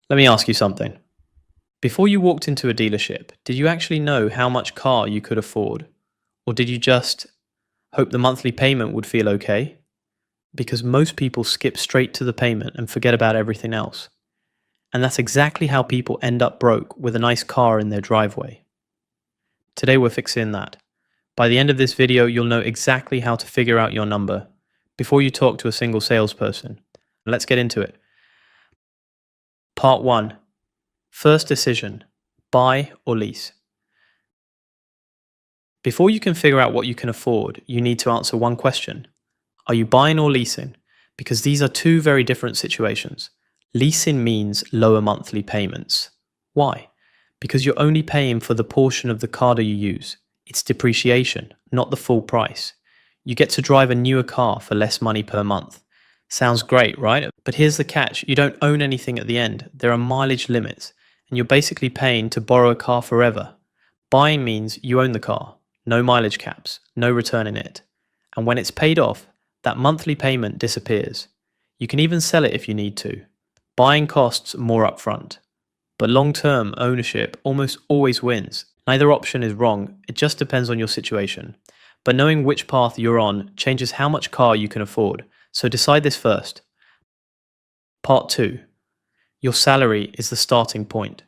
Let me ask you something. Before you walked into a dealership, did you actually know how much car you could afford? Or did you just hope the monthly payment would feel okay? Because most people skip straight to the payment and forget about everything else. And that's exactly how people end up broke with a nice car in their driveway. Today we're fixing that. By the end of this video, you'll know exactly how to figure out your number before you talk to a single salesperson. Let's get into it. Part 1. First decision, buy or lease. Before you can figure out what you can afford, you need to answer one question. Are you buying or leasing? Because these are two very different situations. Leasing means lower monthly payments. Why? Because you're only paying for the portion of the car that you use. It's depreciation, not the full price. You get to drive a newer car for less money per month. Sounds great, right? But here's the catch. You don't own anything at the end. There are mileage limits, and you're basically paying to borrow a car forever. Buying means you own the car. No mileage caps, no returning it. And when it's paid off, that monthly payment disappears. You can even sell it if you need to. Buying costs more upfront. But long-term ownership almost always wins. Neither option is wrong, it just depends on your situation. But knowing which path you're on changes how much car you can afford, so decide this first. Part 2. Your salary is the starting point.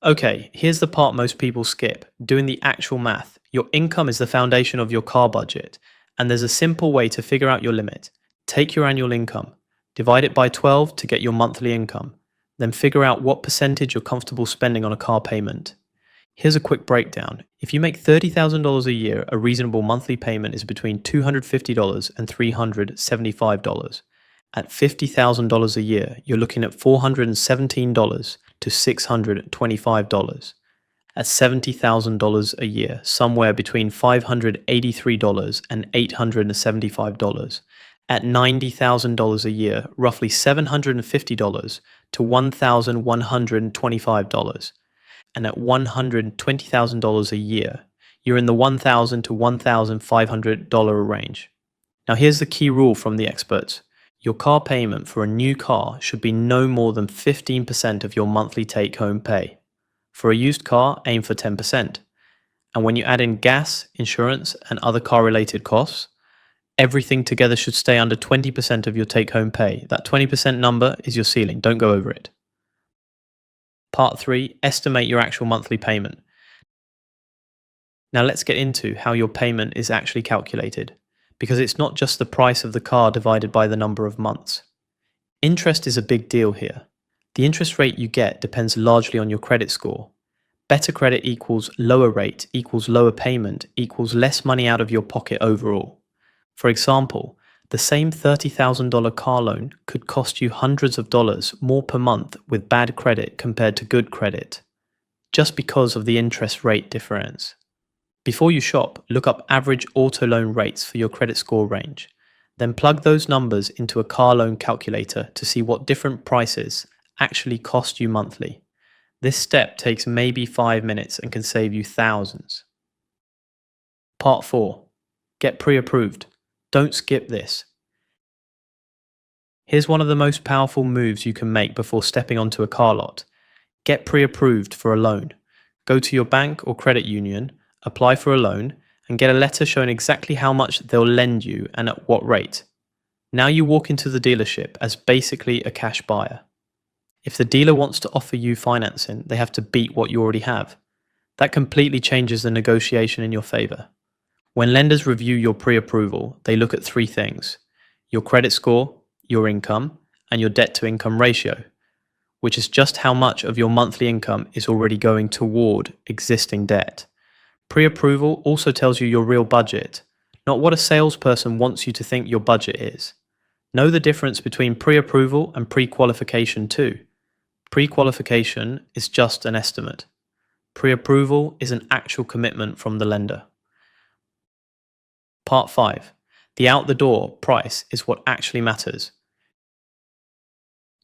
Okay, here's the part most people skip, doing the actual math. Your income is the foundation of your car budget, and there's a simple way to figure out your limit. Take your annual income, divide it by 12 to get your monthly income, then figure out what percentage you're comfortable spending on a car payment. Here's a quick breakdown. If you make $30,000 a year, a reasonable monthly payment is between $250 and $375. At $50,000 a year, you're looking at $417 to $625. At $70,000 a year, somewhere between $583 and $875. At $90,000 a year, roughly $750 to $1,125. And at $120,000 a year, you're in the $1,000 to $1,500 range. Now here's the key rule from the experts. Your car payment for a new car should be no more than 15% of your monthly take-home pay. For a used car, aim for 10%. And when you add in gas, insurance, and other car-related costs, everything together should stay under 20% of your take-home pay. That 20% number is your ceiling. Don't go over it. Part 3. Estimate your actual monthly payment. Now let's get into how your payment is actually calculated, because it's not just the price of the car divided by the number of months. Interest is a big deal here. The interest rate you get depends largely on your credit score. Better credit equals lower rate equals lower payment equals less money out of your pocket overall. For example, the same $30,000 car loan could cost you hundreds of dollars more per month with bad credit compared to good credit, just because of the interest rate difference. Before you shop, look up average auto loan rates for your credit score range. Then plug those numbers into a car loan calculator to see what different prices actually cost you monthly. This step takes maybe 5 minutes and can save you thousands. Part 4. Get pre-approved. Don't skip this. Here's one of the most powerful moves you can make before stepping onto a car lot. Get pre-approved for a loan. Go to your bank or credit union, apply for a loan, and get a letter showing exactly how much they'll lend you and at what rate. Now you walk into the dealership as basically a cash buyer. If the dealer wants to offer you financing, they have to beat what you already have. That completely changes the negotiation in your favor. When lenders review your pre-approval, they look at 3 things: your credit score, your income, and your debt-to-income ratio, which is just how much of your monthly income is already going toward existing debt. Pre-approval also tells you your real budget, not what a salesperson wants you to think your budget is. Know the difference between pre-approval and pre-qualification too. Pre-qualification is just an estimate. Pre-approval is an actual commitment from the lender. Part 5. The out-the-door price is what actually matters.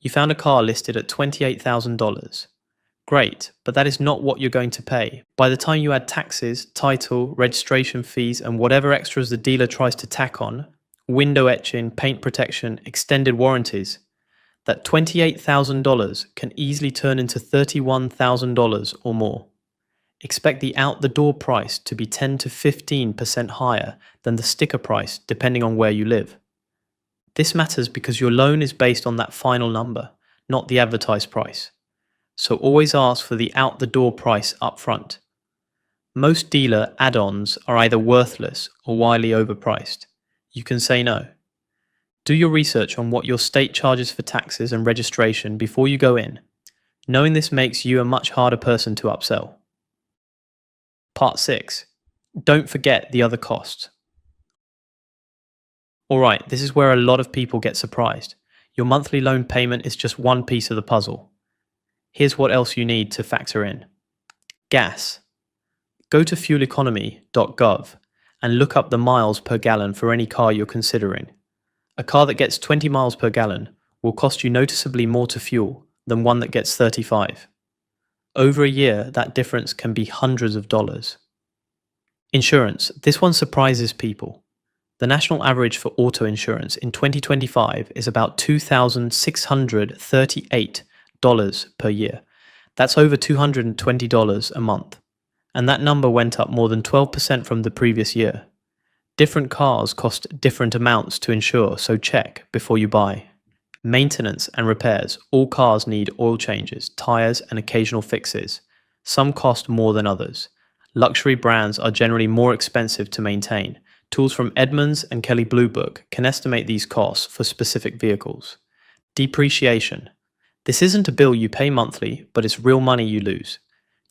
You found a car listed at $28,000. Great, but that is not what you're going to pay. By the time you add taxes, title, registration fees, and whatever extras the dealer tries to tack on, window etching, paint protection, extended warranties, that $28,000 can easily turn into $31,000 or more. Expect the out-the-door price to be 10 to 15% higher than the sticker price depending on where you live. This matters because your loan is based on that final number, not the advertised price. So always ask for the out-the-door price up front. Most dealer add-ons are either worthless or wildly overpriced. You can say no. Do your research on what your state charges for taxes and registration before you go in. Knowing this makes you a much harder person to upsell. Part 6. Don't forget the other costs. Alright, this is where a lot of people get surprised. Your monthly loan payment is just one piece of the puzzle. Here's what else you need to factor in. Gas. Go to fueleconomy.gov and look up the miles per gallon for any car you're considering. A car that gets 20 miles per gallon will cost you noticeably more to fuel than one that gets 35. Over a year, that difference can be hundreds of dollars. Insurance. This one surprises people. The national average for auto insurance in 2025 is about $2,638 per year. That's over $220 a month. And that number went up more than 12% from the previous year. Different cars cost different amounts to insure, so check before you buy. Maintenance and repairs. All cars need oil changes, tires, and occasional fixes. Some cost more than others. Luxury brands are generally more expensive to maintain. Tools from Edmunds and Kelley Blue Book can estimate these costs for specific vehicles. Depreciation. This isn't a bill you pay monthly, but it's real money you lose.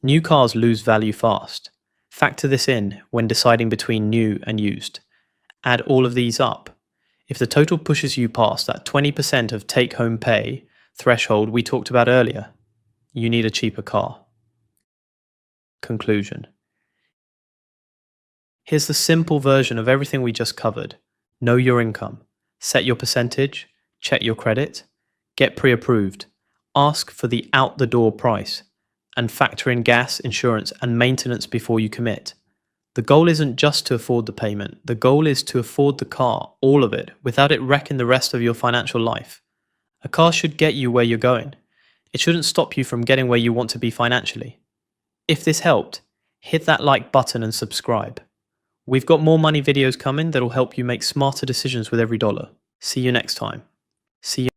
New cars lose value fast. Factor this in when deciding between new and used. Add all of these up. If the total pushes you past that 20% of take-home pay threshold we talked about earlier, you need a cheaper car. Conclusion. Here's the simple version of everything we just covered. Know your income. Set your percentage. Check your credit. Get pre-approved. Ask for the out-the-door price. And factor in gas, insurance, and maintenance before you commit. The goal isn't just to afford the payment. The goal is to afford the car, all of it, without it wrecking the rest of your financial life. A car should get you where you're going. It shouldn't stop you from getting where you want to be financially. If this helped, hit that like button and subscribe. We've got more money videos coming that'll help you make smarter decisions with every dollar. See you next time. See you.